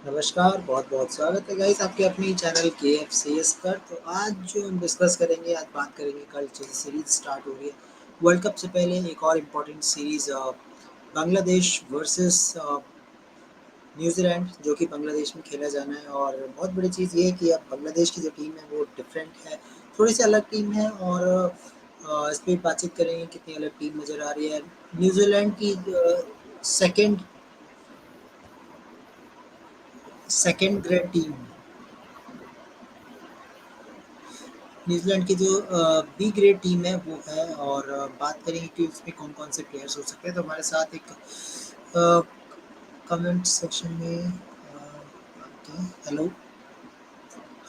नमस्कार, बहुत-बहुत स्वागत है गाइस आपके अपने चैनल KFCS पर। तो आज जो हम डिस्कस करेंगे, आज बात करेंगे कल जो सीरीज़ स्टार्ट हो रही है, वर्ल्ड कप से पहले एक और important series Bangladesh versus New Zealand जो कि बांग्लादेश में खेला जाना है और बहुत बड़ी चीज़ ये है कि अब बांग्लादेश की जो टीम है वो डिफरेंट है, थोड़ी-सी अलग टीम है और इस पे बातचीत करेंगे कितनी अलग टीम नज़र आ रही है। न्यूज़ीलैंड की second second grade team New Zealand की जो बी ग्रेड टीम है वो है और बात करेंगे कि उसमें कौन-कौन से प्लेयर्स हो सकते हैं। तो हमारे साथ एक कमेंट सेक्शन में ओके, हेलो,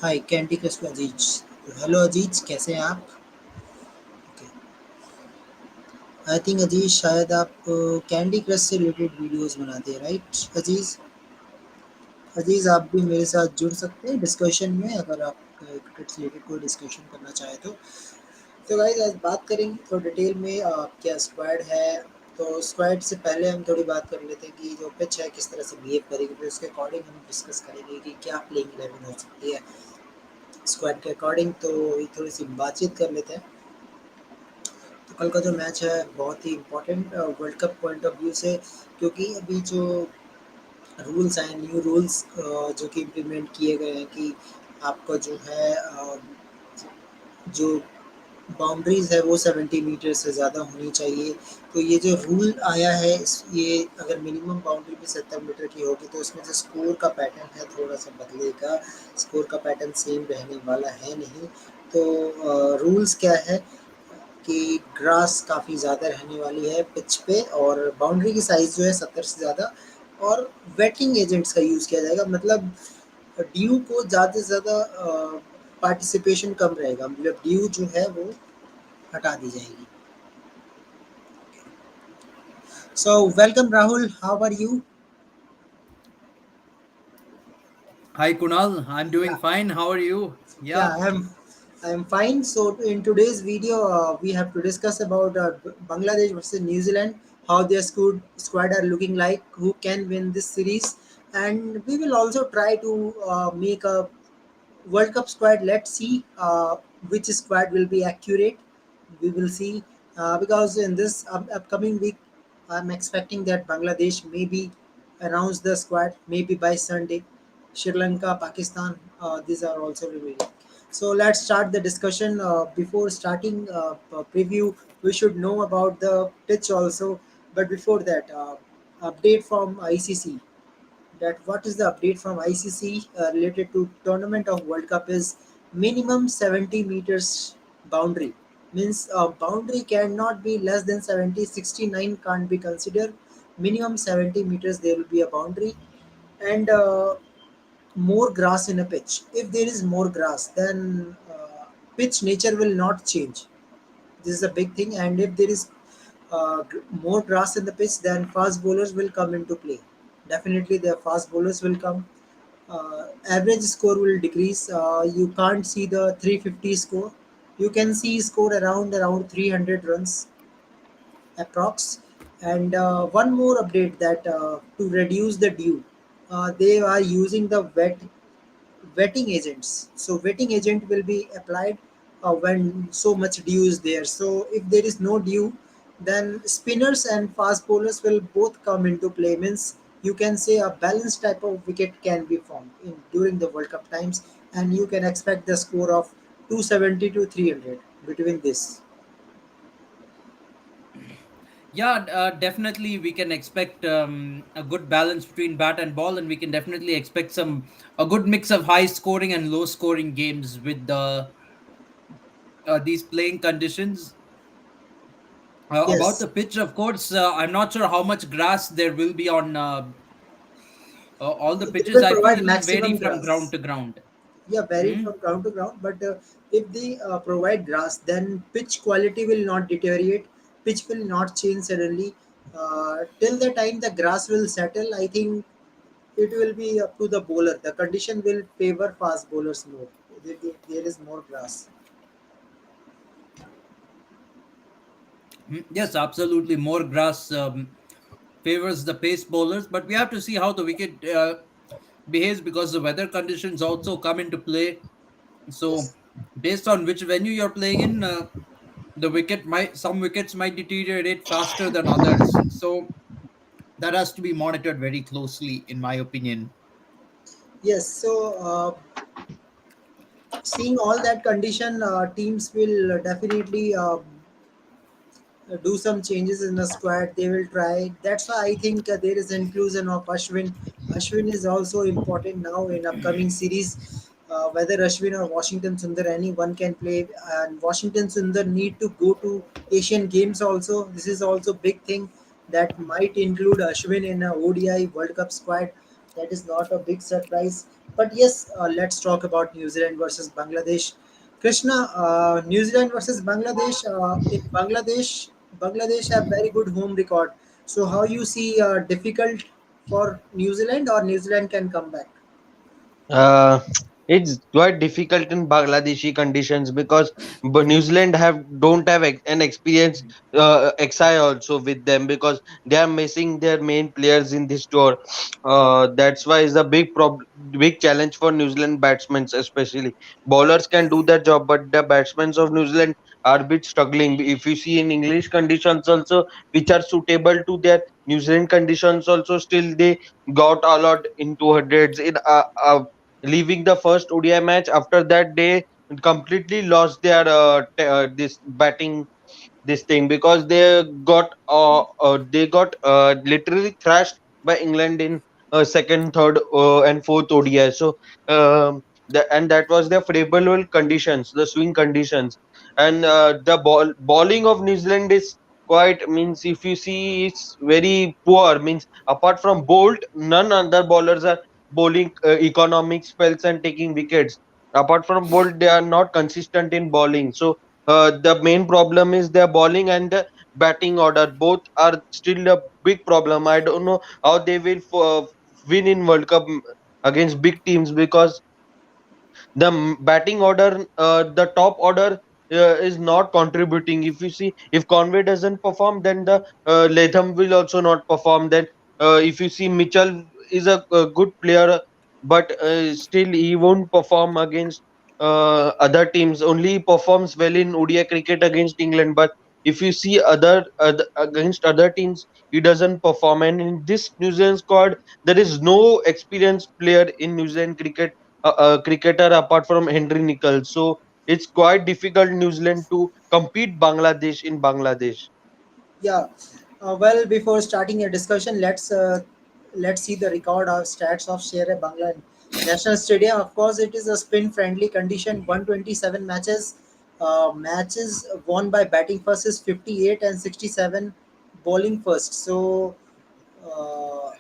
हाय कैंडी क्रश अजीज। हेलो अजीज, कैसे हैं आप? ओके, आई थिंक अजीज शायद आप कैंडी क्रश से रिलेटेड वीडियोस बनाते हैं, राइट अजीज? अजीज आप भी मेरे साथ जुड़ सकते हैं डिस्कशन में अगर आप क्रिकेट से रिलेटेड कोई डिस्कशन करना चाहें तो। तो गाइस आज बात करेंगे थोड़ा डिटेल में क्या स्क्वाड है। तो स्क्वाड से पहले हम थोड़ी बात कर लेते हैं कि जो पिच है किस तरह से बिहेव करेगी, फिर उसके अकॉर्डिंग हम डिस्कस करेंगे कि क्या प्लेइंग 11 हो सकती है स्क्वाड के अकॉर्डिंग। तो थोड़ी सी बातचीत कर लेते हैं। तो कल का जो मैच है बहुत ही important world cup point of view से, क्योंकि अभी जो रूल्स आए न्यू रूल्स जो कि इम्प्लीमेंट किए गए हैं कि आपका जो है जो बाउंड्रीज़ है वो 70 मीटर से ज़्यादा होनी चाहिए। तो ये जो रूल आया है ये अगर मिनिमम बाउंड्री भी 70 मीटर की होगी तो इसमें जो स्कोर का पैटर्न है थोड़ा-सा बदलेगा। स्कोर का पैटर्न सेम रहने वाला है नहीं। तो रूल्स क्या है कि ग्रास काफ़ी ज़्यादा रहने वाली है पिच पे और बाउंड्री की साइज़ जो है 70 से ज़्यादा और वेटिंग एजेंट्स का यूज़ किया जाएगा। मतलब ड्यू को ज़्यादा से ज़्यादा पार्टिसिपेशन कम रहेगा, मतलब ड्यू जो है वो हटा दी जाएगी। So welcome Rahul, how are you? Hi Kunal, I'm doing Yeah, fine. How are you? yeah, Yeah. I'm fine. So in today's video, we have to discuss about Bangladesh versus New Zealand, how their squad are looking like, who can win this series, and we will also try to make a World Cup squad. Let's see which squad will be accurate. We will see because in this upcoming week, I'm expecting that Bangladesh maybe announce the squad maybe by Sunday. Sri Lanka, Pakistan, these are also revealed. So let's start the discussion. Before starting preview, we should know about the pitch also. But before that, update from ICC that what is the update from ICC related to tournament of World Cup is minimum 70 meters boundary. Means boundary cannot be less than 70, 69 can't be considered. Minimum 70 meters there will be a boundary and more grass in a pitch. If there is more grass, then pitch nature will not change. This is a big thing. And if there is more grass in the pitch, then fast bowlers will come into play. Definitely, the fast bowlers will come. Average score will decrease. You can't see the 350 score. You can see score around 300 runs approx. And one more update that to reduce the dew, they are using the wetting agents. So wetting agent will be applied when so much dew is there. So if there is no dew, then spinners and fast bowlers will both come into play. Means you can say a balanced type of wicket can be formed in during the World Cup times, and you can expect the score of 270 to 300 between this. Yeah, definitely we can expect a good balance between bat and ball, and we can definitely expect some a good mix of high scoring and low scoring games with these playing conditions. About Yes, the pitch, of course, I'm not sure how much grass there will be on all the they pitches. will I feel provide it will vary maximum from ground grass. to ground. Yeah, vary Hmm? from ground to ground, but if they provide grass, then pitch quality will not deteriorate. Pitch will not change suddenly. Till the time the grass will settle, I think it will be up to the bowler. The condition will favor fast bowlers more. There is more grass. Yes, absolutely. More grass favors the pace bowlers, but we have to see how the wicket behaves, because the weather conditions also come into play. So Yes. based on which venue you're playing in, the wicket might some wickets might deteriorate faster than others. So that has to be monitored very closely, in my opinion. Yes. So, seeing all that condition, teams will definitely do some changes in the squad. They will try. That's why I think there is inclusion of Ashwin. Ashwin is also important now in upcoming series. Whether Ashwin or Washington Sundar, anyone can play. And Washington Sundar need to go to Asian Games also. This is also big thing that might include Ashwin in a ODI World Cup squad. That is not a big surprise. But yes, let's talk about New Zealand versus Bangladesh. Krishna, New Zealand versus Bangladesh. In Bangladesh, Bangladesh have very good home record. So how you see difficult for New Zealand, or New Zealand can come back? Uh, it's quite difficult in Bangladeshi conditions because New Zealand have don't have an experienced XI also with them because they are missing their main players in this tour. That's why it's a big challenge for New Zealand batsmen, especially bowlers can do their job, but the batsmen of New Zealand are a bit struggling. If you see in English conditions also, which are suitable to their New Zealand conditions, also still they got a lot in 200s in leaving the first ODI match. After that, they completely lost their this batting this thing because they got literally thrashed by England in second, third, and fourth ODI. So and that was their favorable conditions, the swing conditions, and the bowling of New Zealand is quite means if you see it's very poor means apart from Bolt, none other bowlers are bowling economic spells and taking wickets. Apart from Bolt, they are not consistent in bowling. So the main problem is their bowling and the batting order. Both are still a big problem. I don't know how they will win in World Cup against big teams because the batting order, the top order is not contributing. If you see, if Conway doesn't perform, then the Latham will also not perform. Then if you see, Mitchell is a good player, but still he won't perform against other teams. Only he performs well in ODI cricket against England, but if you see other against other teams, he doesn't perform. And in this New Zealand squad, there is no experienced player in New Zealand cricket cricketer apart from Henry Nichols. So it's quite difficult New Zealand to compete Bangladesh in Bangladesh. Yeah. Well, before starting a discussion, let's see the record of stats of Shere Bangla National Stadium. Of course, it is a spin-friendly condition. 127 matches. Matches won by batting first is 58 and 67 bowling first. So, uh,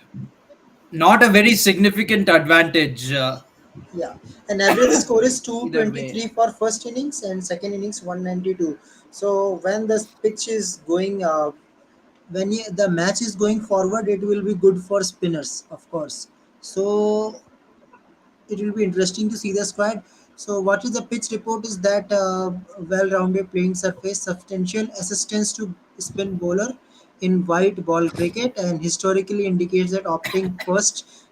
Not a very significant advantage, yeah, an average score is either way. 223 for first innings and second innings 192. So when the pitch is going, the match is going forward, it will be good for spinners, of course. So it will be interesting to see the squad. So what is the pitch report is that well-rounded playing surface, substantial assistance to spin bowler in white ball cricket, and historically indicates that opting first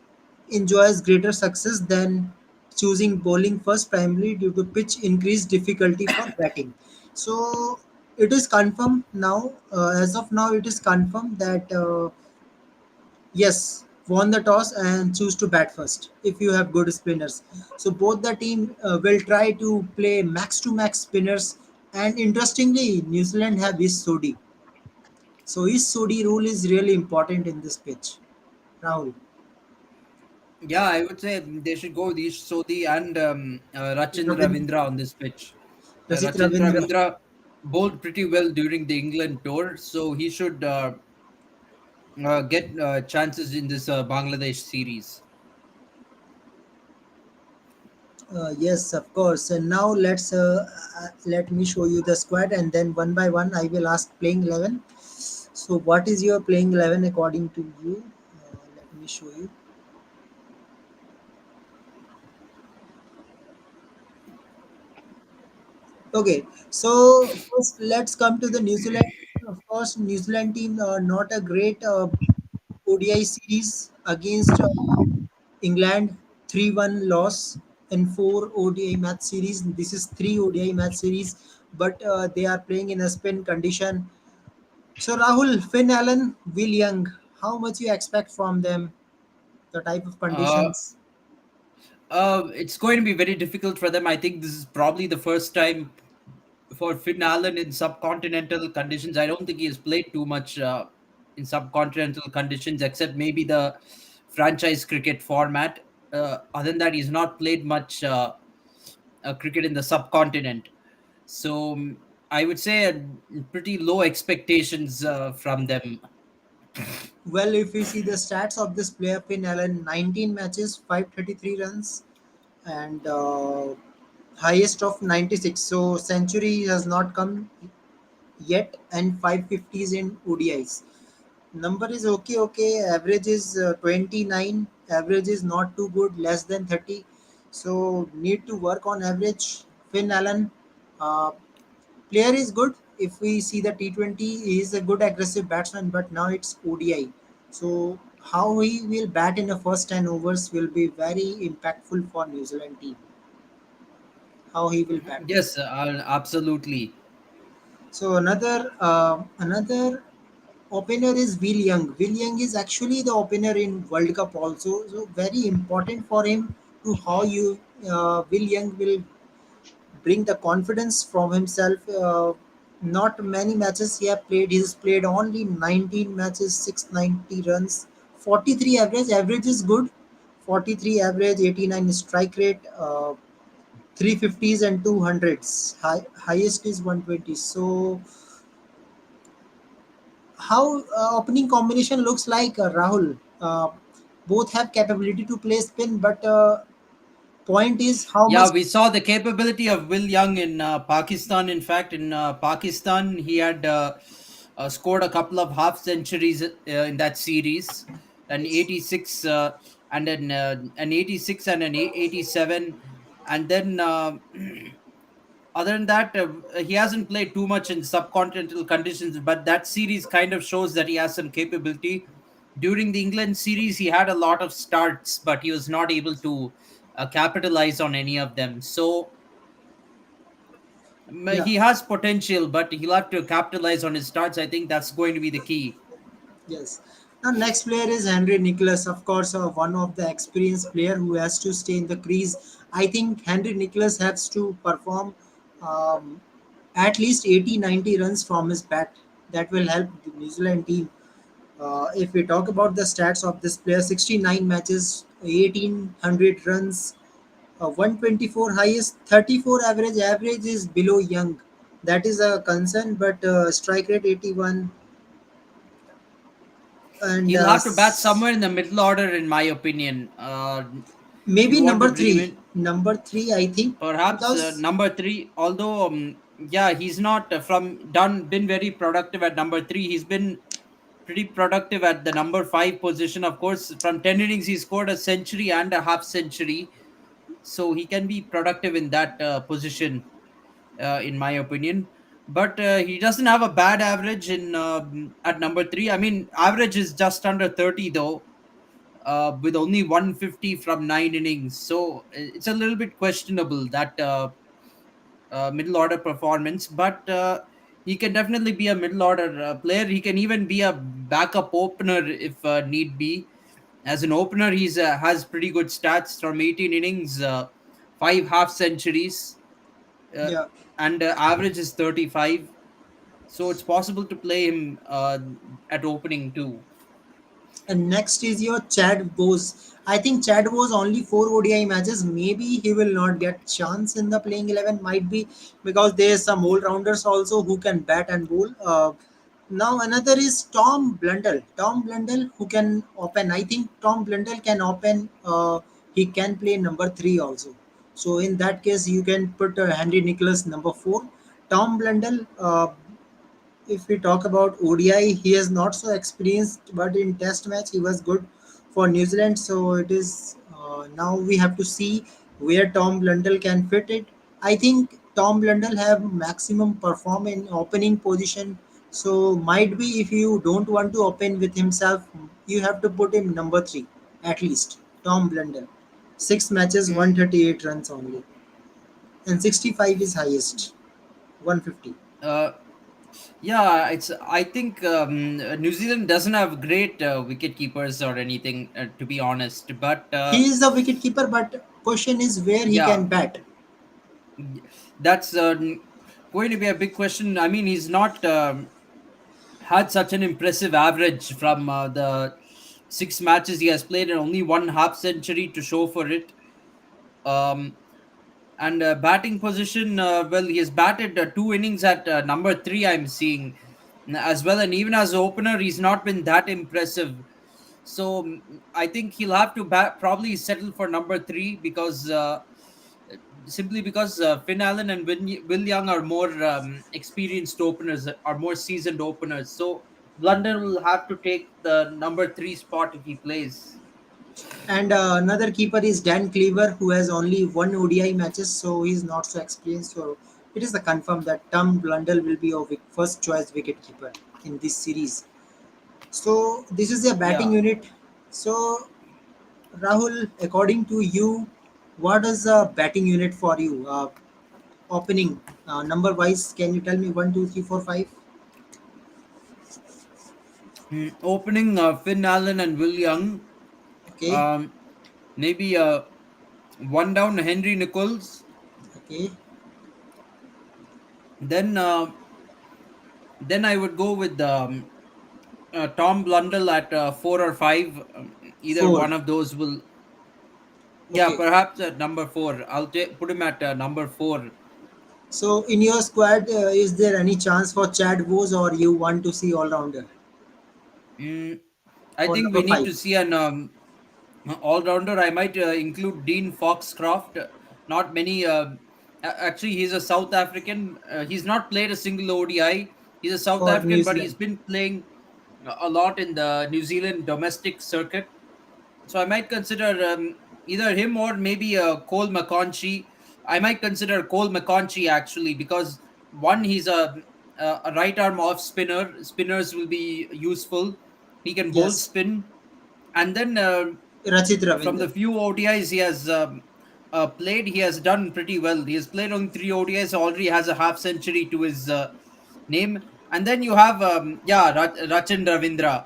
enjoys greater success than choosing bowling first, primarily due to pitch increased difficulty for batting. So it is confirmed now. As of now, it is confirmed that yes, won the toss and choose to bat first if you have good spinners. So both the team will try to play max to max spinners. And interestingly, New Zealand have East Sodi. So East Sodi rule is really important in this pitch. Rahul, Yeah, I would say they should go with Ish Sodhi and Rachin Ravindra, Ravindra on this pitch. Rasit Rachin Ravindra. Ravindra bowled pretty well during the England tour, so he should get chances in this Bangladesh series. Yes, of course. And now let me show you the squad, and then one by one I will ask playing 11. So what is your playing 11 according to you? Let me show you. Okay, so first let's come to the New Zealand. Of course, New Zealand team not a great ODI series against England. 3-1 loss in 4 ODI match series. This is 3 ODI match series, but they are playing in a spin condition. So Rahul, Finn Allen, Will Young, how much you expect from them? The type of Uh, conditions. it's going to be very difficult for them. I think this is probably the first time for Finn Allen in subcontinental conditions. I don't think he has played too much in subcontinental conditions, except maybe the franchise cricket format. Other than that, he's not played much cricket in the subcontinent. So I would say pretty low expectations from them. Well, if we see the stats of this player, Finn Allen, 19 matches, 533 runs, and highest of 96. So century has not come yet, and 550s in ODIs. Number is okay, okay. Average is 29. Average is not too good, less than 30. So need to work on average. Finn Allen, uh, player is good. If we see the T20, he is a good aggressive batsman, but now it's ODI. So how he will bat in the first 10 overs will be very impactful for New Zealand team. How he will bat. Yes, absolutely. So another opener is Will Young. Will Young is actually the opener in World Cup also. So very important for him to how you Will Young will bring the confidence from himself. Not many matches he have played. He's played only 19 matches, 690 runs, 43 average. Average is good. 43 average, 89 strike rate, 350s and 200s. Highest is 120. So how opening combination looks like, Rahul? Both have capability to play spin, but point is how much. Yeah, we saw the capability of Will Young in Pakistan. In fact, in Pakistan, he had scored a couple of half centuries in that series, an Yes. 86 and an 86 and an 87, and then other than that, he hasn't played too much in subcontinental conditions. But that series kind of shows that he has some capability. During the England series, he had a lot of starts, but he was not able to capitalize on any of them. So Yeah. he has potential, but he'll have to capitalize on his starts. I think that's going to be the key. Yes. Now next player is Henry Nicholas, of course, one of the experienced player who has to stay in the crease. I think Henry Nicholas has to perform um, at least 80-90 runs from his bat. That will help the New Zealand team. If we talk about the stats of this player, 69 matches, 1800 runs, 124 highest, 34 average. Average is below Young. That is a concern, but strike rate 81, and He'll have to bat somewhere in the middle order, in my opinion. maybe You want to number bring him three. in, Number three, I think, perhaps because number three. Although, yeah, he's not from done been very productive at number three. He's been pretty productive at the number five position. Of course, from 10 innings, he scored a century and a half century, so he can be productive in that position, in my opinion. But he doesn't have a bad average in at number three. I mean, average is just under 30 though, with only 150 from 9 innings. So it's a little bit questionable that middle order performance. But he can definitely be a middle order player. He can even be a backup opener if need be. As an opener, he's has pretty good stats from 18 innings, five half centuries, uh, yeah. and average is 35. So it's possible to play him at opening too. And next is your Chad Bose. I think Chad Bose only 4 ODI matches. Maybe he will not get chance in the playing 11. Might be because there's some all rounders also who can bat and bowl. Now another is Tom Blundell. Tom Blundell who can open. I think Tom Blundell can open. He can play number three also. So in that case, you can put Henry Nicholas number four. Tom Blundell. If we talk about ODI, he is not so experienced, but in Test match he was good for New Zealand. So it is now we have to see where Tom Blundell can fit it. I think Tom Blundell have maximum perform in opening position. So might be if you don't want to open with himself, you have to put him number three at least. Tom Blundell. Six matches, Mm, 138 runs only, and 65 is highest, 150. uh, yeah, it's. I think New Zealand doesn't have great wicket keepers or anything, to be honest. But He is the wicket keeper, but question is where he yeah, can bat. that's going to be a big question. I mean, he's not had such an impressive average from the 6 matches he has played, and only one half century to show for it. Um, and batting position, well, he has batted 2 innings at number three. I'm seeing as well, and even as opener, he's not been that impressive. So I think he'll have to probably settle for number three because simply because Finn Allen and Will Young are more experienced openers, are more seasoned openers. So Blunder will have to take the number three spot if he plays. And another keeper is Dan Cleaver, who has only one ODI matches, so he's not so experienced. So it is a confirm that Tom Blundell will be your first choice wicket keeper in this series. So this is their batting Yeah. unit. So Rahul, according to you, what is the batting unit for you? Opening number wise, can you tell me one, two, three, four, five? Opening Finn Allen and Will Young. Okay, Um, maybe one down Henry Nichols. okay, Then then I would go with Tom Blundell at four or five. Either four. one of those will. Yeah, Okay. perhaps at number four. I'll put him at number four. So in your squad, is there any chance for Chad Bose, or you want to see all rounder Mm, I for think number we need five? to see an all rounder. I might include Dean Foxcroft. Not many. Actually, he's a South African. He's not played a single ODI. He's a South For New African, but Zealand? he's been playing a lot in the New Zealand domestic circuit. So I might consider either him or maybe Cole McConchie. I might consider Cole McConchie actually because one, he's a right arm off spinner. Spinners will be useful. He can bowl Yes, spin, and then Rachit from the Ravinder. few ODIs he has played, he has done pretty well. He has played on three ODIs, already has a half century to his name. And then you have Rachin Ravindra.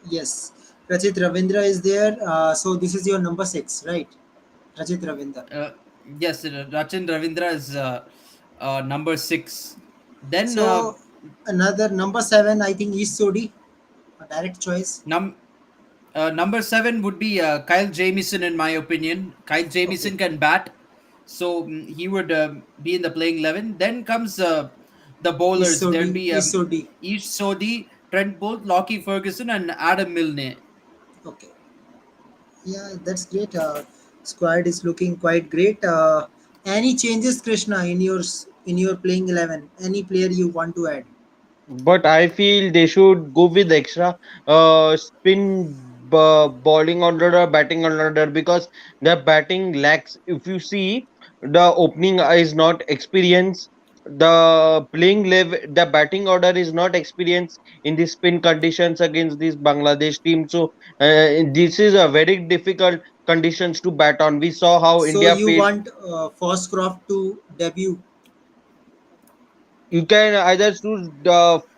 Yes, Rachit Ravindra is there. So this is your number six, right? Rachit Ravindra. Uh, yes, Rachin Ravindra is number six. Then So another number seven, I think, is Sodi, a direct choice. num number seven would be Kyle Jamieson, in my opinion. Kyle Okay, Jamieson can bat, so he would be in the playing 11. Then comes the bowlers. There'll be Is Sodi. Ish Sodhi, Trent Bolt, Lockie Ferguson, and Adam Milne. Okay, yeah, that's great. Squad is looking quite great. Any changes, Krishna, in in your playing 11? Any player you want to add? But I feel they should go with extra spin bowling order or batting order because the batting lacks. If you see, the opening is not experienced. The batting order is not experienced in the spin conditions against this Bangladesh team. So this is a very difficult conditions to bat on. We saw how So India you faced. want Foscroft to debut? You can either choose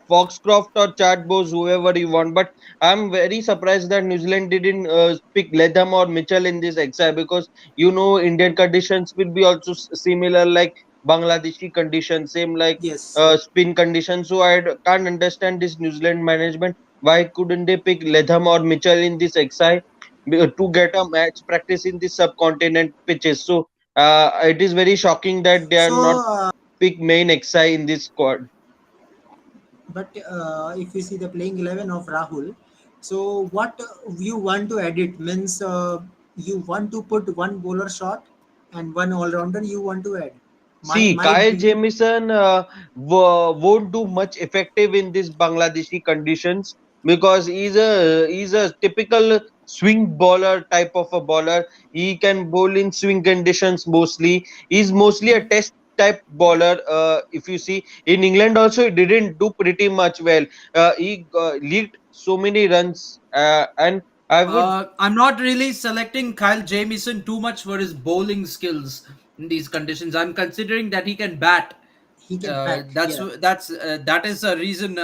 Foxcroft or Chad Bose, whoever you want. But I'm very surprised that New Zealand didn't pick Latham or Mitchell in this exile because Indian conditions will be also similar like Bangladeshi conditions, same like Yes. spin conditions. So can't understand this New Zealand management. Why couldn't they pick Latham or Mitchell in this exile to get a match practice in the subcontinent pitches? So it is very shocking that they are So, not pick main XI in this squad. but if you see the playing 11 of Rahul, so what you want to edit means you want to put one bowler shot and one all rounder you want to add. See, Might Kyle be. Jamieson won't do much effective in these Bangladeshi conditions because he's a typical swing bowler type of a bowler. He can bowl in swing conditions mostly. He's mostly a test type bowler. If you see in England also, he didn't do pretty much well. He leaked so many runs, and I would. I'm not really selecting Kyle Jamieson too much for his bowling skills in these conditions. I'm considering that he can bat. He can bat. Yeah. That is a reason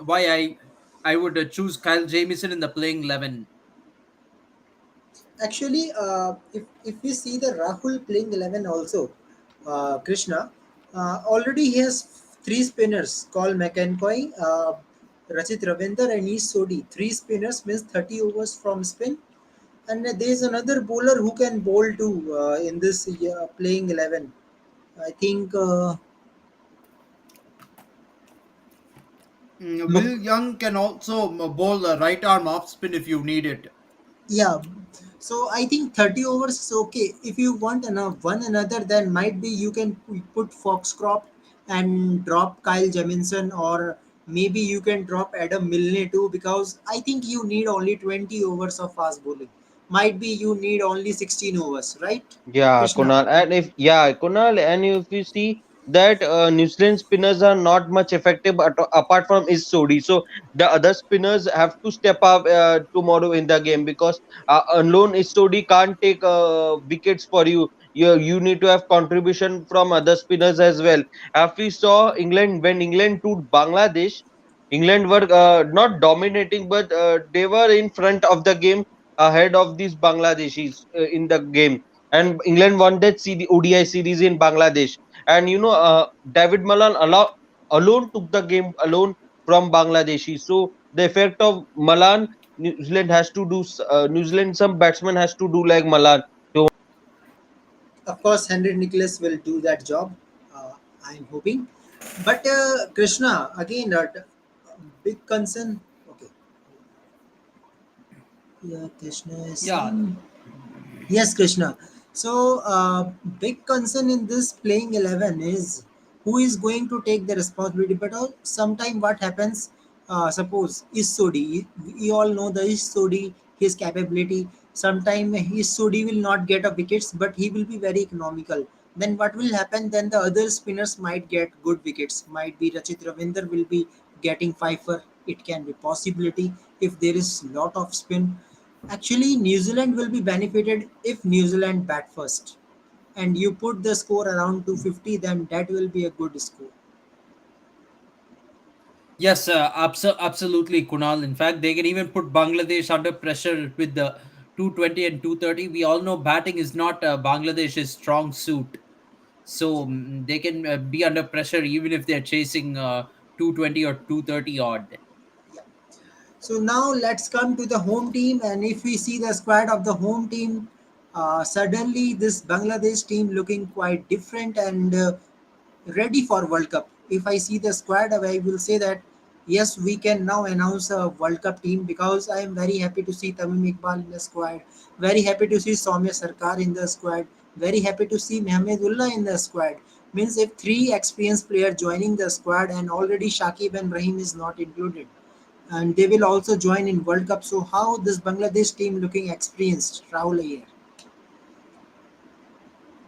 why I would choose Kyle Jamieson in the playing 11. Actually, if we see the Rahul playing 11 also, Krishna, already he has three spinners called McEncoy, Rachit Ravindra and East Sodi. Three spinners means 30 overs from spin. And there is another bowler who can bowl too in this playing 11. I think, Will Young can also bowl a right arm off spin if you need it. yeah. So I think 30 overs is okay. If you want one another, then might be you can put Foxcroft and drop Kyle Jamison, or maybe you can drop Adam Milne too, because I think you need only 20 overs of fast bowling. Might be you need only 16 overs, right, Yeah, Krishna? Kunal, and if yeah, Kunal, and if you see that New Zealand spinners are not much effective apart from is Sodi, so the other spinners have to step up tomorrow in the game because alone is Sodi can't take wickets for you. You need to have contribution from other spinners as well. As we saw England when England to Bangladesh, England were not dominating, but they were in front of the game ahead of these Bangladeshis in the game, and England won that ODI series in Bangladesh. And David Malan alone took the game alone from Bangladeshi. So the effect of Malan, New Zealand has to do. New Zealand some batsman has to do like Malan. Of course, Henry Nicholas will do that job. I'm hoping. But Krishna, again, big concern. Okay. Yeah, Krishna is Yeah, saying. Yes, Krishna. So, big concern in this playing 11 is who is going to take the responsibility. But sometime what happens, suppose is Sodi, we all know the is Sodi, his capability. Sometime his Sodi will not get a wickets, but he will be very economical. Then what will happen? Then the other spinners might get good wickets. Might be Rachit Ravinder will be getting fifer. It can be possibility if there is lot of spin. Actually, New Zealand will be benefited if New Zealand bat first, and you put the score around 250, then that will be a good score. yes, absolutely, Kunal. In fact, they can even put Bangladesh under pressure with the 220 and 230. We all know batting is not Bangladesh's strong suit. So they can be under pressure even if they're chasing 220 or 230 odd. Yeah. So now let's come to the home team, and if we see the squad of the home team, suddenly this Bangladesh team looking quite different and ready for World Cup. If I see the squad, I will say that yes, we can now announce a World Cup team, because I am very happy to see Tamim Iqbal in the squad, very happy to see Soumya Sarkar in the squad, very happy to see Mehmedullah in the squad. Means if three experienced players joining the squad, and already Shakib and Rahim is not included, and they will also join in World Cup. So how this Bangladesh team looking experienced, Rahul here?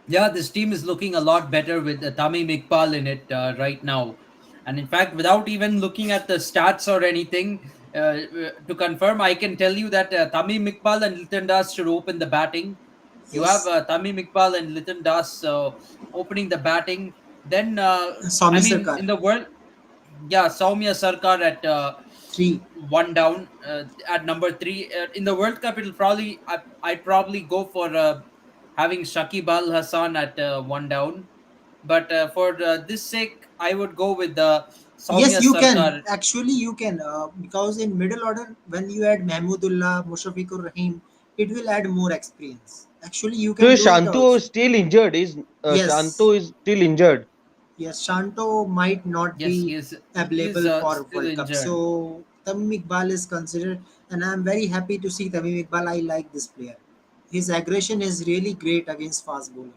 Yeah, this team is looking a lot better with Tamim Iqbal in it right now. And in fact, without even looking at the stats or anything, to confirm, I can tell you that Tamim Iqbal and Litan Das should open the batting. You have Yes, Tamim Iqbal and Litan Das opening the batting. Then, I Soumya mean, Sarkar, in the world, yeah, Soumya Sarkar at three. one down at number three. In the World Cup, I'd probably go for having Shakib Al Hassan at one down. But for this sake, I would go with Yes, Soumya you can. Sarkar. Actually, you can. Because in middle order, when you add Mahmudullah, Mushafiqur Rahim, it will add more experience. Actually, you So can do it Shanto also. is still injured. Is Yes, Shanto is still injured? yes. Shanto might not Yes, be he is available for still World Cup. injured. So, Tamim Iqbal is considered, and I'm very happy to see Tamim Iqbal. I like this player. His aggression is really great against fast bowling.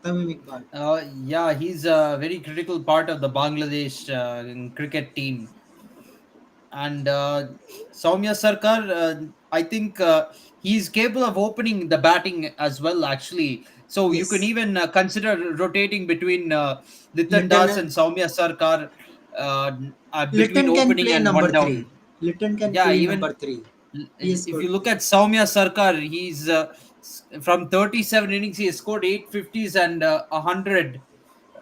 Tamim Iqbal. Yeah, he's a very critical part of the Bangladesh cricket team. And Soumya Sarkar, I think he's capable of opening the batting as well, actually. So you can Yes. even consider rotating between Litan Das Litton, and Soumya Sarkar between Litton can opening play and one number three. down. Litton can Yeah, play even number three. He If scored. you look at Soumya Sarkar, he's from 37 innings, he has scored 850s and 100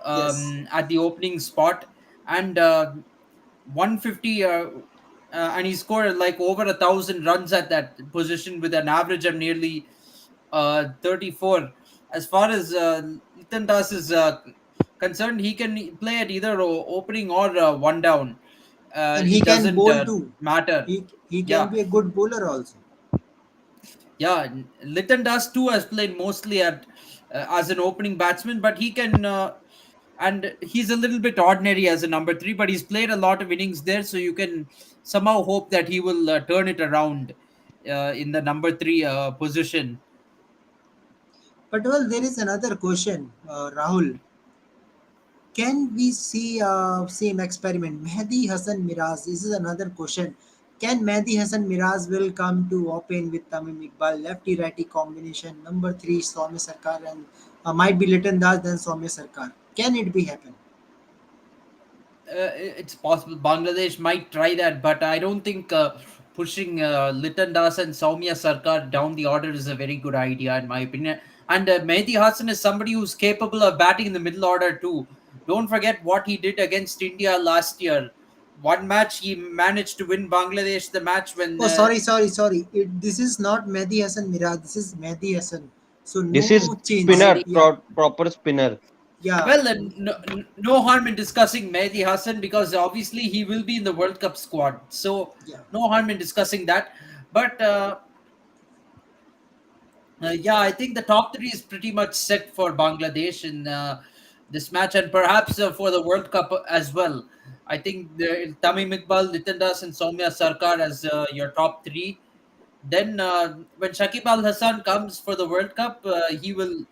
Yes, at the opening spot, and 150, and he scored like over 1,000 runs at that position with an average of nearly 34. As far as Litan Das is concerned, he can play at either opening or one down. and he It can doesn't bowl too. matter. He can Yeah, be a good bowler also. yeah. Litan Das too has played mostly at as an opening batsman, but he can. And he's a little bit ordinary as a number three, but he's played a lot of innings there, so you can somehow hope that he will turn it around in the number three position. But well, there is another question, Rahul. Can we see same experiment? Mehdi Hassan Miraz. This is another question. Can Mehdi Hassan Miraz will come to open with Tamim Iqbal lefty righty combination? Number three, Soumya Sarkar and might be Litan Das then Soumya Sarkar. Can it be happen? It's possible Bangladesh might try that, but I don't think pushing Litan Das and Soumya Sarkar down the order is a very good idea, in my opinion. And Mehdi Hassan is somebody who's capable of batting in the middle order too. Don't forget what he did against India last year. One match he managed to win Bangladesh the match when Oh, sorry. This is not Mehdi Hassan Miraz. This is Mehdi Hassan. So This is no change. spinner, Mehdi. Yeah, proper spinner. yeah, Well, no harm in discussing Mehdi Hassan because obviously he will be in the World Cup squad. So yeah. no harm in discussing that. But yeah, I think the top three is pretty much set for Bangladesh in this match, and perhaps for the World Cup as well. I think Tamim Iqbal, Nitin Das, and Soumya Sarkar as your top three. Then when Shakib Al Hassan comes for the World Cup, he will,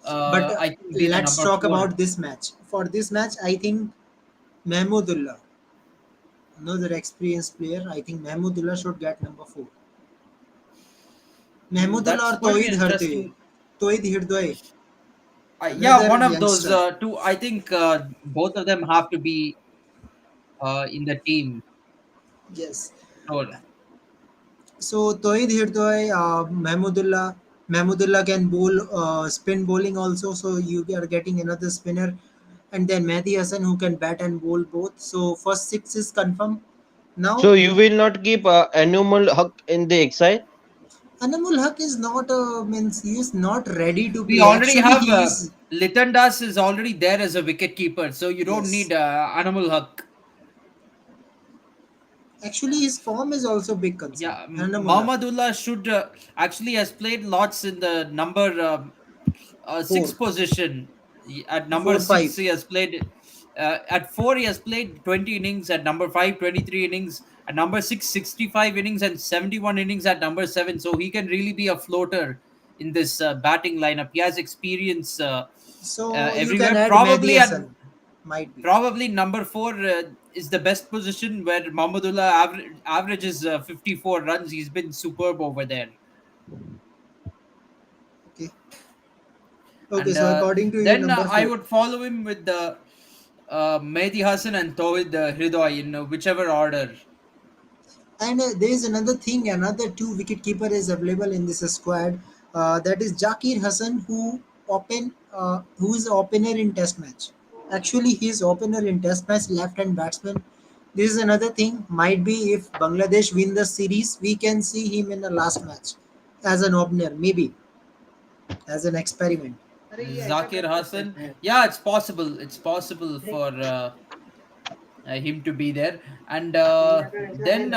But I think, be the let's number talk four. about this match. For this match, I think Mahmudullah, another experienced player. I think Mahmudullah should get number four. Mahmudullah That's or going to be Toid an Harte. interesting. Toid Hirdoy, Yeah, another one of those youngster. two. I think both of them have to be in the team. Yes. Sure. So Toid Hirdoy, Mahmudullah can bowl spin bowling also. So you are getting another spinner, and then Mehdi Hassan who can bat and bowl both. So first six is confirmed. Now So you will not keep Animal Huck in the exile. Anamul Haq is not means he is not ready to We play. already Actually, have he is Litandas is already there as a wicket keeper, so you don't yes. need Animal Huck. Actually, his form is also big concern. Yeah, Anamul Haq Mohammadullah should actually has played lots in the number six four, position. At number four six, five. he has played. At four, he has played 20 innings. At number five, 23 innings. At number six, 65 innings and 71 innings at number seven. So he can really be a floater in this batting lineup. He has experience So you can everywhere. add Mehdi Hassan, might be. Probably number four is the best position where Mahmudullah averages 54 runs. He's been superb over there. Okay. Okay. And So according to you, then number I four. would follow him with the Mehdi Hassan and Tawhid Hridoy in whichever order. And there is another thing. Another two wicket keeper is available in this squad. That is Jakir Hassan, who is opener in Test match. Actually, he is opener in Test match, left-hand batsman. This is another thing. Might be if Bangladesh win the series, we can see him in the last match as an opener, maybe as an experiment. Zakir Hassan. Yeah, it's possible. It's possible for him to be there. And then,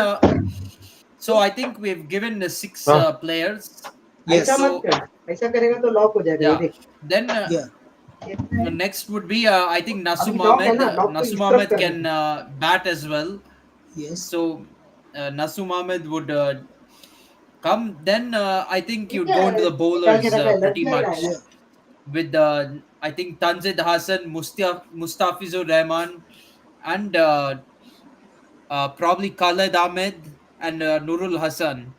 so I think we've given the six Huh? players. Yes. ऐसा मत So, कर ऐसा करेगा तो lock हो जाएगा ये yeah. देख Then Yeah. next would be, I think, Nasu अभी लॉक है Mohammed. ना लॉक को Nasu इंस्ट्रक्ट Mohammed कर can they bat as well. Yes. So, Nasu Mohammed would come. Then I think ठीक you'd है go into the निकाल के bowlers रखा है pretty लड़की लग रहा है much Yeah. ना with I think Tanzid Hassan, Mustafizur Rahman, and probably Khaled Ahmed and Nurul Hassan.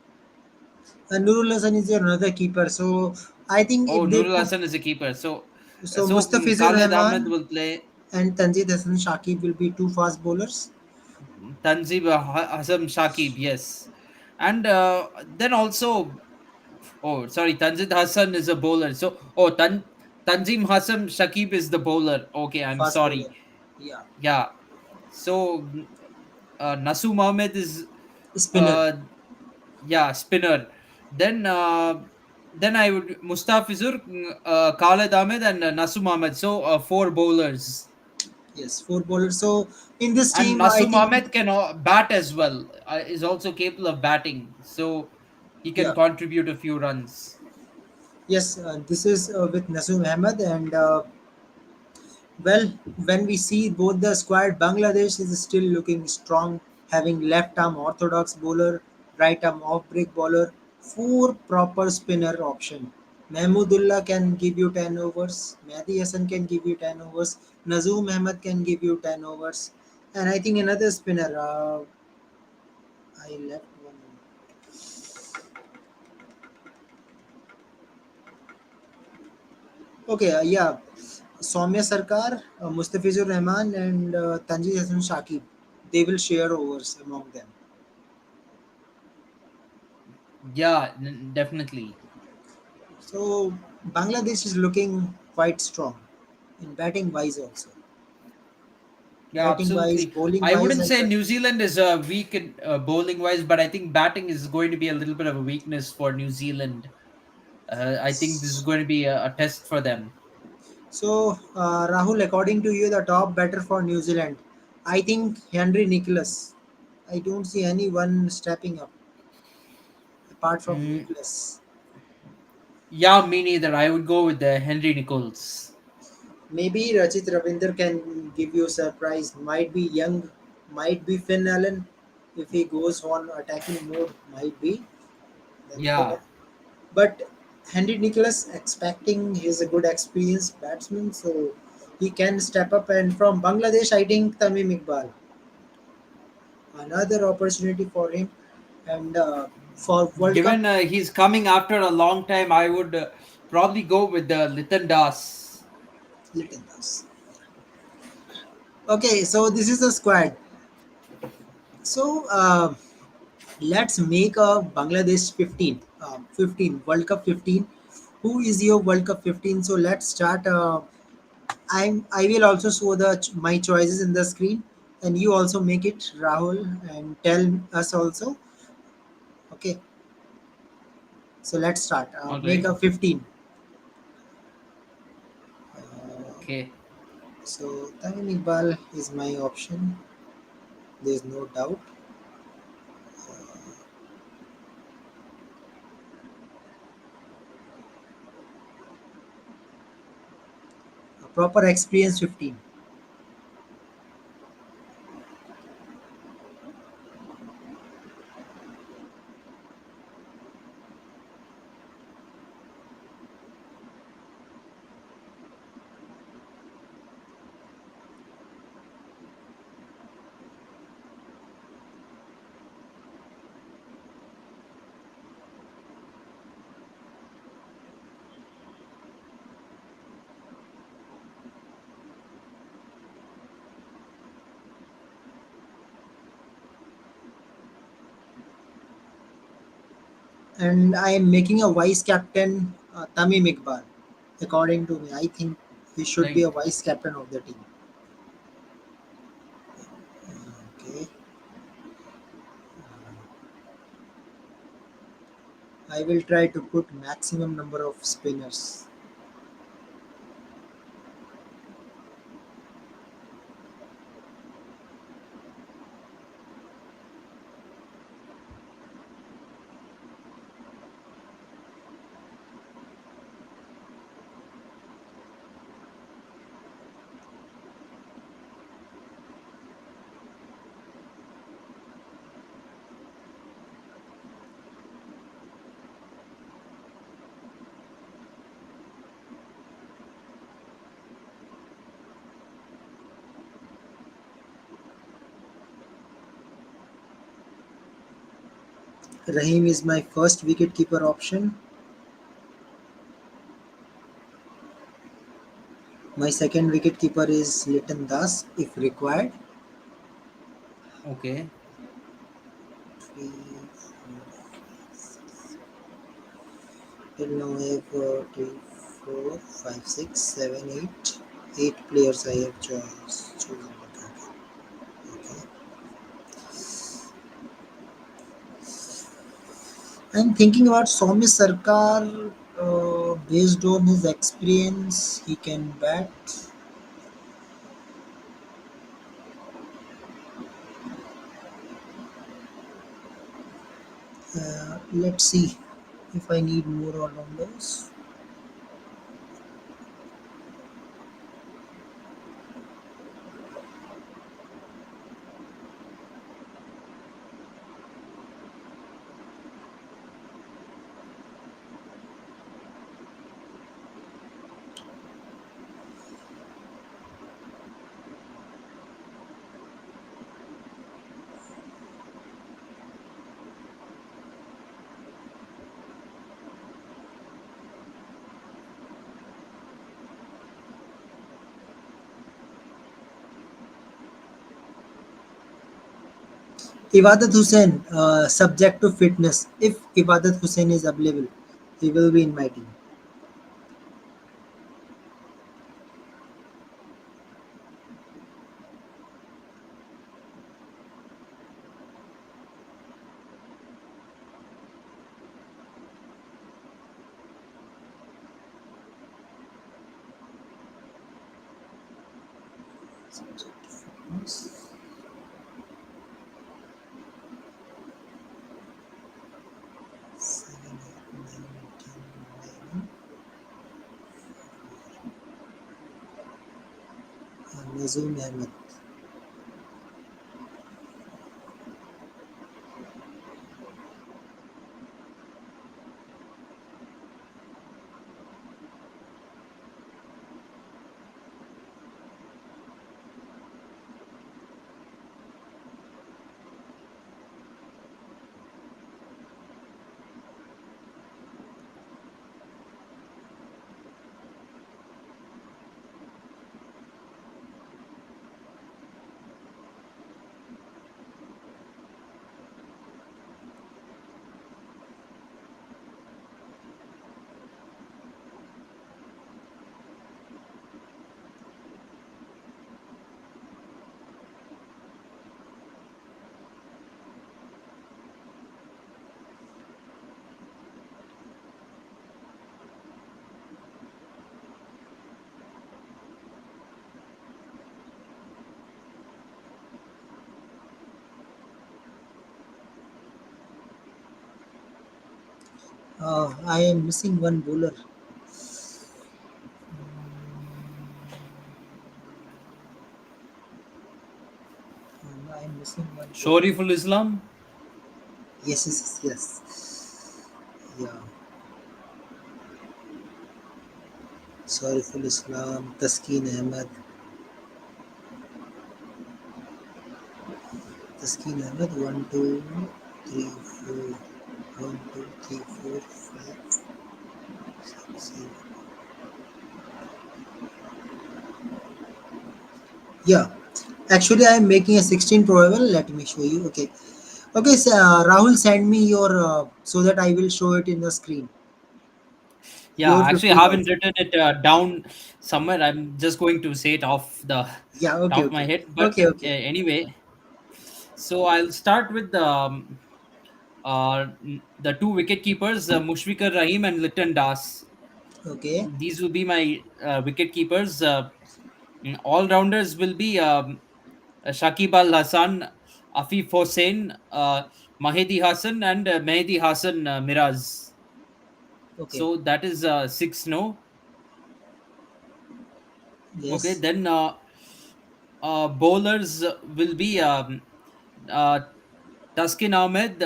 Nurul Hassan is another keeper. So I think Oh, if they Nurul put Hassan is a keeper. So, Mustafizur Khaled Ahmed Rahman will play. and Tanzid Hassan Shakib will be two fast bowlers. Tanzib Hassan Shakib, yes. And then also, oh, sorry, Tanzid Hassan is a bowler. So, oh, Tanzim Hassan Shakib is the bowler. Okay, I'm fast bowler. sorry. Yeah, Yeah. So, Nasu Mohammed is, spinner. uh, yeah, spinner. Then, then I would Mustafizur, Khalid Ahmed, and Nasu Mohammed. So, four bowlers. Yes, four bowlers. So in this And team, I Nasu think Mohammed can bat as well. Is also capable of batting. So, he can yeah. contribute a few runs. Yes, this is with Naseem Ahmed, and well, when we see both the squad, Bangladesh is still looking strong, having left arm orthodox bowler, right arm off break bowler, four proper spinner option. Mahmudullah can give you 10 overs, Mehdi Hassan can give you 10 overs, Nazoom Ahmed can give you 10 overs, and I think another spinner. I left one. Okay, yeah. Soumya Sarkar, Mustafizur Rahman, and Tanjeer Hassan Shakib. They will share overs among them. Yeah, definitely. So Bangladesh is looking quite strong in batting wise also. Yeah, Batting wise, absolutely. bowling I wise, wouldn't I say can. New Zealand is weak in bowling wise, but I think batting is going to be a little bit of a weakness for New Zealand. I think this is going to be a test for them. So Rahul, according to you, the top batter for New Zealand, I think Henry Nicholas. I don't see anyone stepping up apart from Mm, Nicholas. yeah, me neither. I would go with the Henry Nichols. Maybe Rachit Ravinder can give you a surprise. Might be young, might be Finn Allen. If he goes on attacking mode, might be. Then Finn. Yeah, But Henry Nicholas expecting he's a good experienced batsman, so he can step up. And from Bangladesh, I think Tamim Iqbal, another opportunity for him. And for World Cup, given he's coming after a long time, I would probably go with the Litan Das. Little us. Okay, so this is the squad. So let's make a Bangladesh 15, 15 World Cup 15. Who is your World Cup 15? So let's start. I will also show the my choices in the screen, and you also make it, Rahul, and tell us also. Okay, so let's start. All Make right. a 15. Okay. So Tamim Iqbal is my option. There is no doubt. A proper experience 15. And I am making a vice captain, Tamim Iqbal. According to me, I think he should be a Right. vice captain of the team. Okay, I will try to put maximum number of spinners. Rahim is my first wicketkeeper option. My second wicketkeeper is Litan Das, if required. Okay. Three, Till now I have 3, 4, 5, 6, 7, 8. 8 players I have chosen. Okay. I'm thinking about Soumya Sarkar. Based on his experience, he can bat. Let's see if I need more all-rounders. Ibadat Hussain, subject to fitness. If Ibadat Hussain is available, he will be in my team. Subject to fitness. 7, 8, 9, 10, 11. Nazum Ahmed. I am missing one bowler. I am missing one bowler. Shoriful Islam. Yes, yes, yes. Yeah. Sariful Islam, Taskeen Ahmed. Taskeen Ahmed, 1, 2, 3, 4. 1, 2, 3, 4, 5, 6, 7. Yeah. Actually, I am making a 16 probable. Let me show you. Okay. Okay, so, Rahul, send me your so that I will show it in the screen. Yeah, Your actually, I 15 haven't also. written it down somewhere. I'm just going to say it off the Yeah, okay, top of my okay. head. But Okay, okay. anyway, so I'll start with the two wicket keepers, Mushfiqur Rahim and Litton Das. Okay. These will be my wicket keepers. All rounders will be Shakib Al Hassan, Afif Hossain, Mahedi Hassan, and Mehdi Hassan Miraz. Okay. So that is six no. Okay, Yes. then bowlers will be uh, Taskin Ahmed,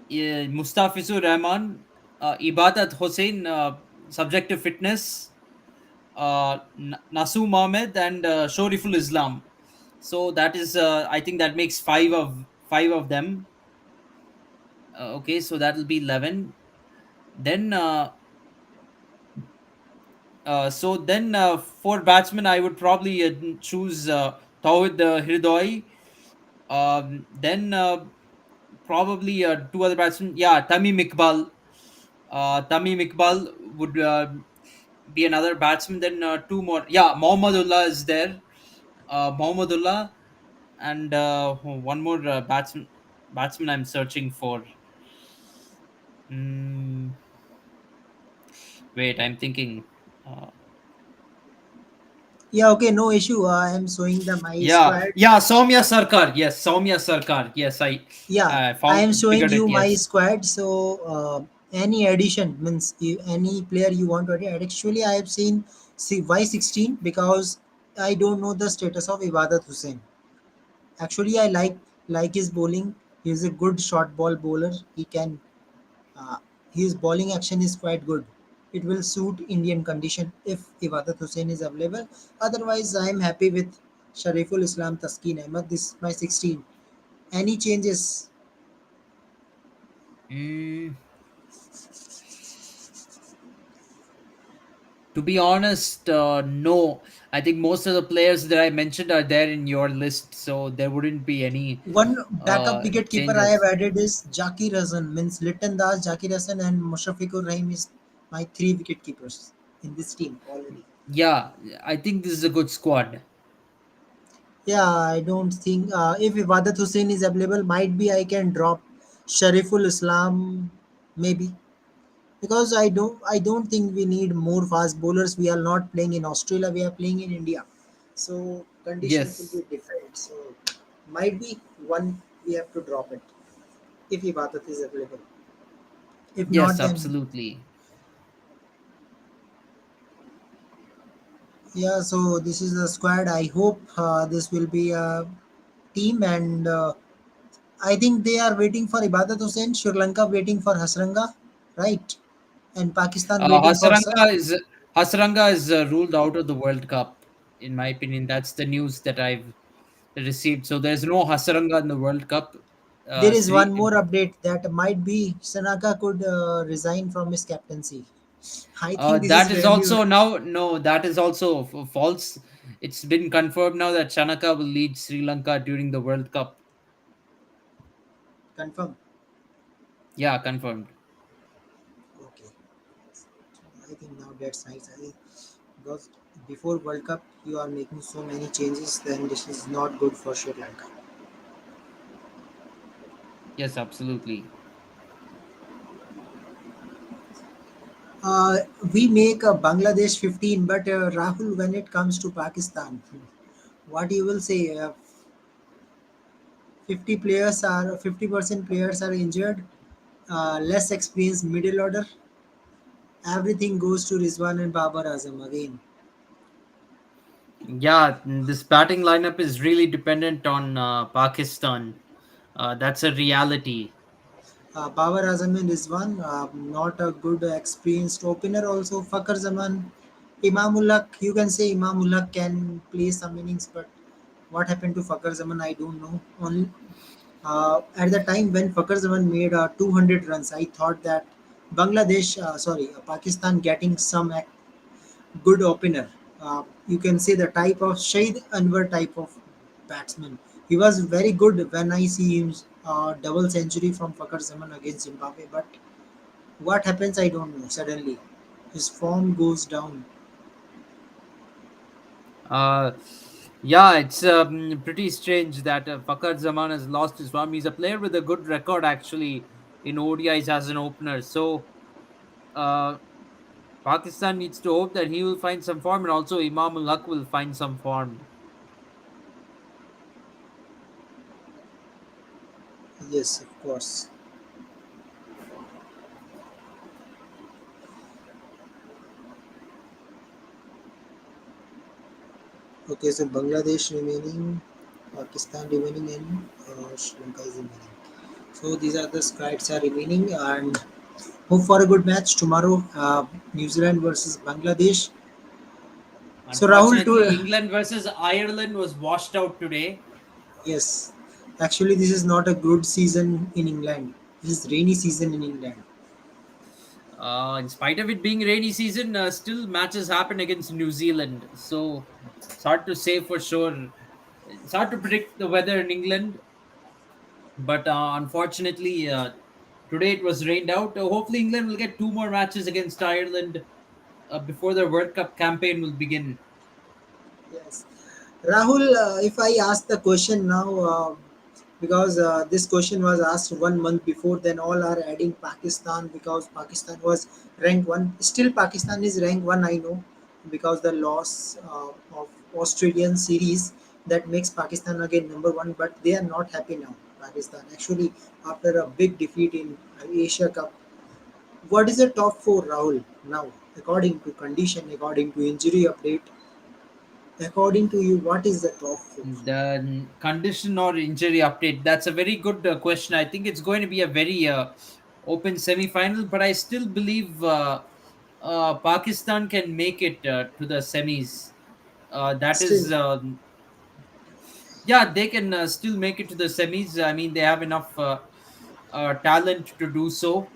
Mustafizur Rahman, Ibadat Hossain, subject to fitness, Nasum Ahmed, and Shoriful Islam. So that is, I think that makes five of them. Okay, so that will be 11. Then, for batsmen, I would probably choose Tawhid Hridoi. Then probably two other batsmen. Yeah, Tamim Iqbal. Tamim Iqbal would be another batsman. Then two more. Yeah, Mohammadullah is there. Mohammadullah and one more batsman I'm searching for. Mm, wait, I'm thinking. Uh, Yeah, okay, no issue. I am showing the my yeah, squad. yeah, Soumya Sarkar. Yes, Soumya Sarkar. Yes, Yeah, I I found am showing figured you it. my Yes. squad. So any addition means any player you want to add. Actually, I have seen Y16 because I don't know the status of Ibadat Hussain. Actually, I like his bowling. He is a good short ball bowler. He can uh, his bowling action is quite good. It will suit Indian condition if Ibadat Hussain is available. Otherwise, I am happy with Shariful Islam Taskin Ahmed. This is my 16. Any changes? Mm, to be honest, no. I think most of the players that I mentioned are there in your list, so there wouldn't be any One backup wicket keeper I have changes. added is Jakir Hasan. Means Litan Das, Jakir Hasan, and Mushafiqur Rahim is my three wicket keepers in this team already. Yeah, I think this is a good squad. Yeah, I don't think if Ibadat Hussain is available, might be I can drop Shariful Islam, maybe because I don't think we need more fast bowlers. We are not playing in Australia. We are playing in India, so conditions will Yes, be different. So might be one we have to drop it if Ibadat is available. If yes, not, then absolutely. yeah. So this is the squad. I hope this will be a team, and I think they are waiting for Ibadat Hussain. Sri Lanka waiting for Hasranga, right? And Pakistan waiting for Sir. Hasranga is ruled out of the World Cup. In my opinion, that's the news that I've received. So there's no Hasranga in the World Cup. There is one Sri, more update that might be Sanaka could resign from his captaincy. I think this is that is value also now no, that is also false. It's been confirmed now that Chanaka will lead Sri Lanka during the World Cup. confirmed. Yeah, confirmed. Okay, I think now that's nice. Because before World Cup, you are making so many changes, then this is not good for Sri Lanka. Yes, absolutely. Uh, we make a Bangladesh 15, but Rahul, when it comes to Pakistan, what you will say? 50% players are injured. Less experienced middle order. Everything goes to Rizwan and Babar Azam again. Yeah, this batting lineup is really dependent on Pakistan. That's a reality. Babar Azam and Rizwan, not a good experienced opener. Also, Fakar Zaman, Imamullah. You can say Imamullah can play some innings, but what happened to Fakar Zaman, I don't know. Only at the time when Fakar Zaman made 200 runs, I thought that Pakistan getting some good opener. You can say the type of Shahid Anwar type of batsman. He was very good when I see him double century from Fakar Zaman against Zimbabwe. But what happens, I don't know. Suddenly, his form goes down. Uh, yeah, it's pretty strange that Fakhar Zaman has lost his form. He's a player with a good record actually in ODIs as an opener. So uh, Pakistan needs to hope that he will find some form, and also Imam ul Haq will find some form. Yes, of course. Okay, so Bangladesh remaining, Pakistan remaining, and Sri Lanka is remaining. So these are the squads are remaining, and hope for a good match tomorrow. New Zealand versus Bangladesh. So Rahul, to Unfortunately, England versus Ireland was washed out today. yes, actually this is not a good season in England. This is rainy season in England. In spite of it being rainy season, still matches happen against New Zealand. So it's hard to say for sure. It's hard to predict the weather in England, but unfortunately, today it was rained out. Hopefully, England will get two more matches against Ireland before the World Cup campaign will begin. Yes. Rahul, if I ask the question now, because this question was asked 1 month before, then all are adding Pakistan because Pakistan was ranked one. Still, Pakistan is ranked one, I know, because the loss of Australian series that makes Pakistan again number one, but they are not happy now. Pakistan actually after a big defeat in Asia Cup. What is the top four, Rahul? Now, according to condition, according to injury update, according to you, what is the top four? The condition or injury update. That's a very good question. I think it's going to be a very open semi-final, but I still believe Pakistan can make it to the semis. That Still, is, yeah, they can still make it to the semis. I mean, they have enough talent to do so.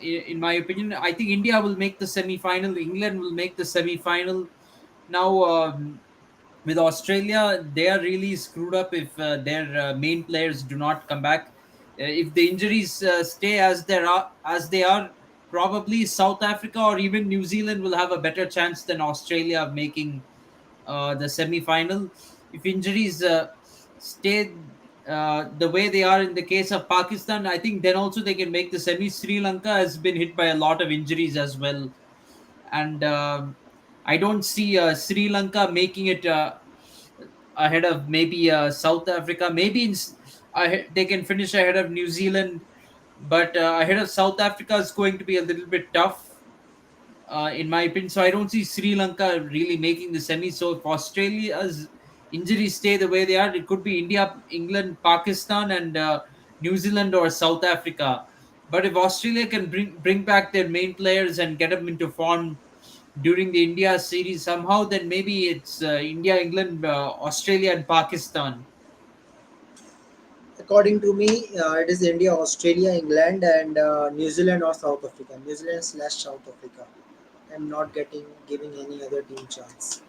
In my opinion, I think India will make the semi-final. England will make the semi-final. Now, with Australia, they are really screwed up if their main players do not come back. If the injuries stay as they are, probably South Africa or even New Zealand will have a better chance than Australia of making the semi-final. If injuries stay the way they are in the case of Pakistan, I think then also they can make the semi. Sri Lanka has been hit by a lot of injuries as well, and I don't see Sri Lanka making it ahead of maybe South Africa. Maybe they can finish ahead of New Zealand, but ahead of South Africa is going to be a little bit tough, in my opinion. So I don't see Sri Lanka really making the semi. So if Australia's injuries stay the way they are, it could be India, England, Pakistan, and New Zealand or South Africa. But if Australia can bring back their main players and get them into form during the India series somehow, then maybe it's India, England, Australia, and Pakistan. according to me, it is India, Australia, England, and New Zealand or South Africa. New Zealand slash South Africa. I'm not giving any other team chance.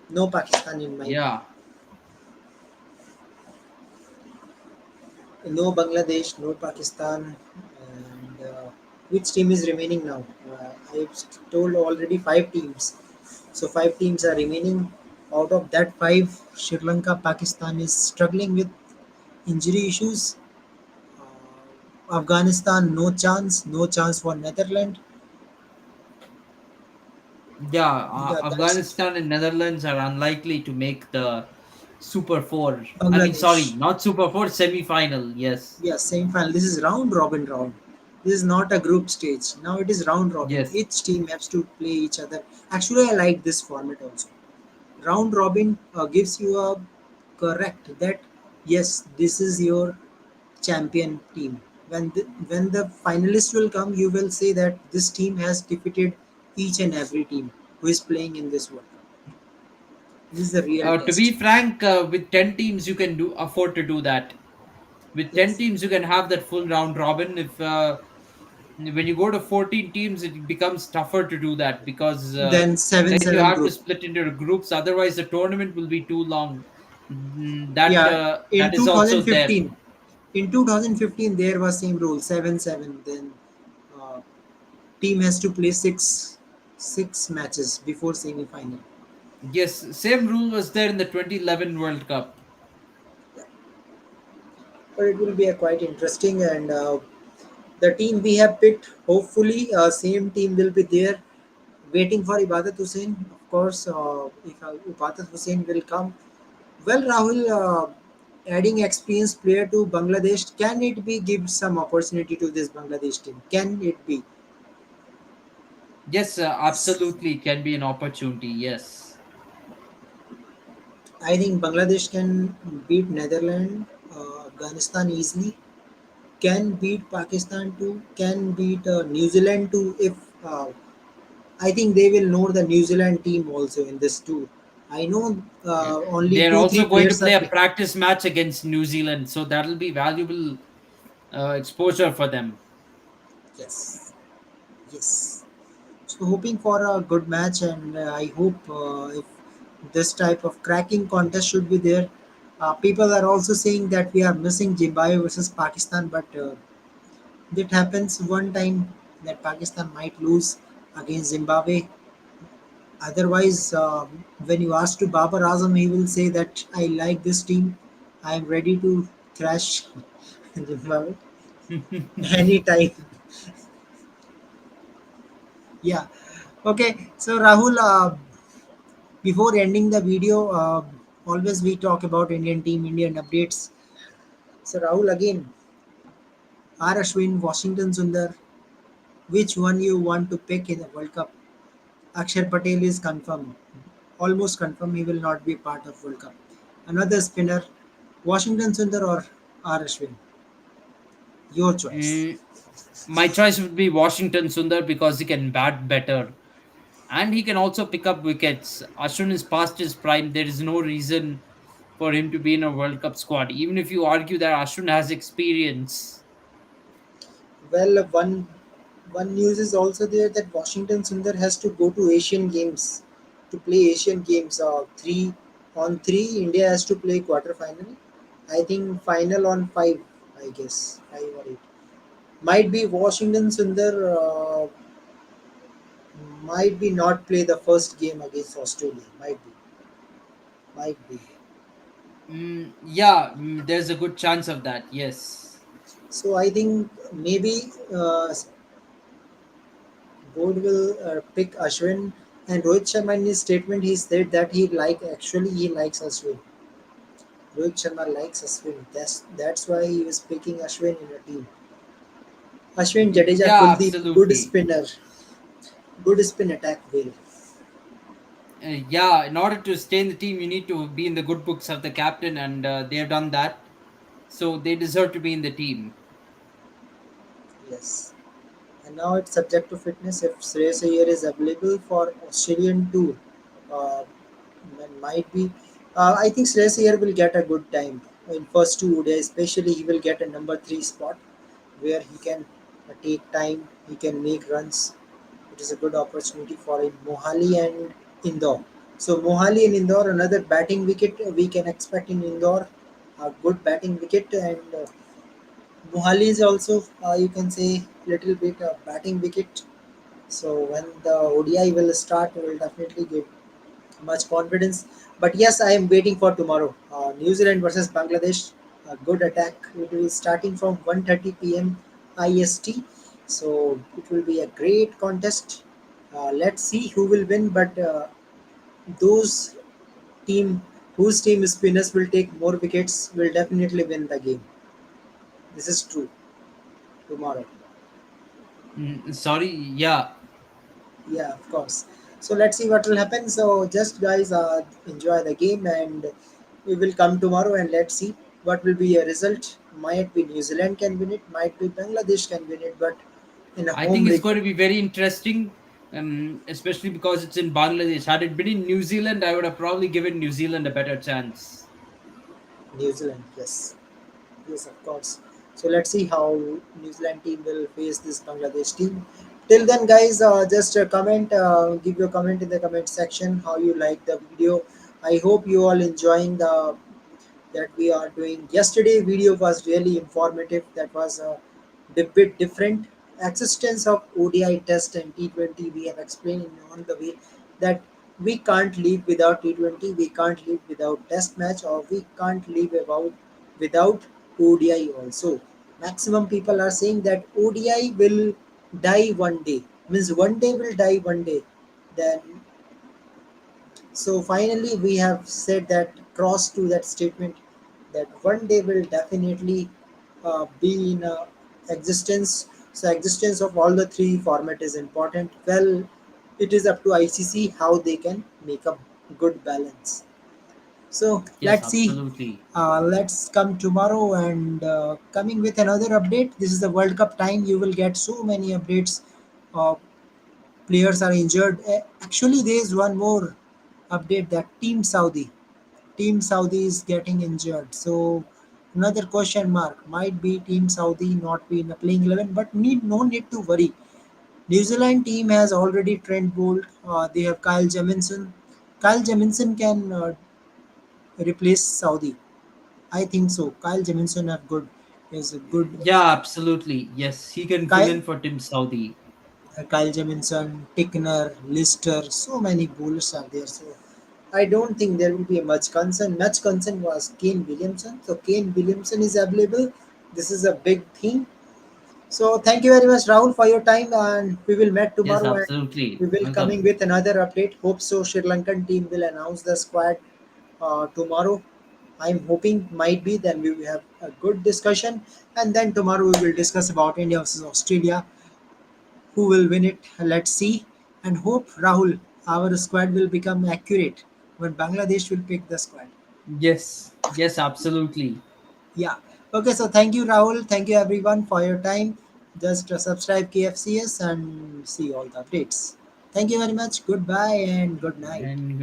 No Pakistan in my team. Yeah. No Bangladesh, no Pakistan, and which team is remaining now? I've told already five teams. So five teams are remaining. Out of that five, Sri Lanka, Pakistan is struggling with injury issues. Afghanistan, no chance. No chance for Netherlands. Yeah, Yeah, that's it. Afghanistan and Netherlands are unlikely to make the Super Four. I mean, sorry, Bangladesh. not Super Four, semi-final. Yes, Yeah, same final. This is round robin round. This is not a group stage. Now it is round robin. yes. Each team has to play each other. Actually, I like this format also. Round robin gives you a correct that yes, this is your champion team. When the finalist will come, you will say that this team has defeated each and every team who is playing in this World Cup. This is the real To be test. frank, with 10 teams, you can do afford to do that. With ten Yes. teams, you can have that full round robin. If when you go to 14 teams, it becomes tougher to do that because Then seven then you seven have to group. split into groups. Otherwise, the tournament will be too long. That Yeah, in that is also there. 2015, in 2015 there was same rule 7-7. Then uh, team has to play six matches before semi final. Yes, same rule was there in the 2011 World Cup. But it will be a quite interesting and the team we have picked. Hopefully, same team will be there waiting for Ibadat Hussain. Of course, if Ibadat Hussain will come. Well, Rahul, adding experienced player to Bangladesh, can it be give some opportunity to this Bangladesh team? Can it be? Yes, absolutely can be an opportunity. Yes. I think Bangladesh can beat Netherlands, Afghanistan easily. Can beat Pakistan too. Can beat New Zealand too. If I think they will know the New Zealand team also in this tour. I know only They're two three also going to players are play a playing. practice match against New Zealand, so that'll be valuable exposure for them. Yes, yes. So hoping for a good match, and I hope if this type of cracking contest should be there. People are also saying that we are missing Zimbabwe versus Pakistan, but That happens one time that Pakistan might lose against Zimbabwe. Otherwise, when you ask to Babar Azam, he will say that I like this team. I am ready to thrash Zimbabwe anytime. Yeah. Okay. So Rahul, before ending the video, always we talk about Indian team, Indian updates. So Rahul, again, R Ashwin, Washington Sundar, which one you want to pick in the World Cup? Akshar Patel is confirmed, almost confirmed he will not be part of World Cup. Another spinner, Washington Sundar or R Ashwin? Your choice. Mm, my choice would be Washington Sundar because he can bat better and he can also pick up wickets. Ashwin is past his prime. There is no reason for him to be in a World Cup squad, even if you argue that Ashwin has experience. Well, one news is also there that Washington Sundar has to go to Asian Games to play Asian Games. 3 on 3, India has to play quarter final. I think final on 5. I guess 5 or 8. Might be Washington Sundar might be not play the first game against Australia. Might be. Yeah, there's a good chance of that. Yes. So I think maybe board will pick Ashwin and Rohit Sharma in his statement he said that he likes Ashwin. Rohit Sharma likes Ashwin. That's why he was picking Ashwin in a team. Ashwin, Jadeja, Yeah, Kuldeep, good absolutely. spinner, good spin attack will. Yeah, in order to stay in the team, you need to be in the good books of the captain, and they have done that. So they deserve to be in the team. Yes. And now it's subject to fitness. If Shreyas Iyer is available for Australian tour, uh, might be. I think Shreyas Iyer will get a good time in first two days. Especially he will get a number 3 spot where he can take time. He can make runs. It is a good opportunity for him. Mohali and Indore. So Mohali and Indore, another batting wicket we can expect in Indore. A good batting wicket and Mohali is also you can say little bit batting wicket. So when the ODI will start, we will definitely give much confidence. But yes, I am waiting for tomorrow. New Zealand versus Bangladesh, a good attack. It will be starting from 1:30 p.m. IST. So it will be a great contest. Let's see who will win. But those team whose team spinners will take more wickets will definitely win the game. This is true tomorrow. Sorry, yeah. Yeah, of course. So let's see what will happen. So just guys, enjoy the game, and we will come tomorrow and let's see what will be a result. Might be New Zealand can win it, might be Bangladesh can win it, but in a I home think it's rig, going to be very interesting, especially because it's in Bangladesh. Had it been in New Zealand, I would have probably given New Zealand a better chance. New Zealand, yes, yes, of course. So let's see how New Zealand team will face this Bangladesh team. Till then, guys, just comment, give your comment in the comment section how you like the video. I hope you all enjoying the that we are doing. Yesterday video was really informative. That was a bit different. Existence of ODI test and T20 we have explained in on the way that we can't live without T20, we can't live without test match, or we can't live without ODI also. Maximum people are saying that ODI will die one day. Means one day will die one day. Then so finally, we have said that cross to that statement that one day will definitely be in existence. So existence of all the three format is important. Well, it is up to ICC how they can make a good balance. So Yes, let's see. absolutely. Let's come tomorrow and coming with another update. This is the World Cup time. You will get so many updates. Players are injured. Actually, there is one more update that Team Saudi is getting injured. So another question mark might be Team Saudi not be in the playing 11, but no need to worry. New Zealand team has already Trent Bolt. They have Kyle Jamison. Kyle Jamison can replace Saudi. I think so. Kyle Jamison are good. is a good Yeah, absolutely. Yes, he can fill Kyle, in for Tim Saudi. Kyle Jamison, Tickner, Lister, so many bowlers are there. So I don't think there will be a much concern. Much concern was Kane Williamson. So Kane Williamson is available. This is a big thing. So thank you very much, Rahul, for your time, and we will meet Yes, tomorrow and we absolutely. will coming Welcome. with another update. Hope so. Sri Lankan team will announce the squad tomorrow. I'm hoping might be then we will have a good discussion, and then tomorrow we will discuss about India versus Australia. Who will win it? Let's see, and hope Rahul, our squad will become accurate when Bangladesh will pick the squad. Yes, yes, absolutely. Yeah. Okay. So thank you, Rahul. Thank you everyone for your time. Just subscribe KFCS and see all the updates. Thank you very much. Goodbye and good night. And good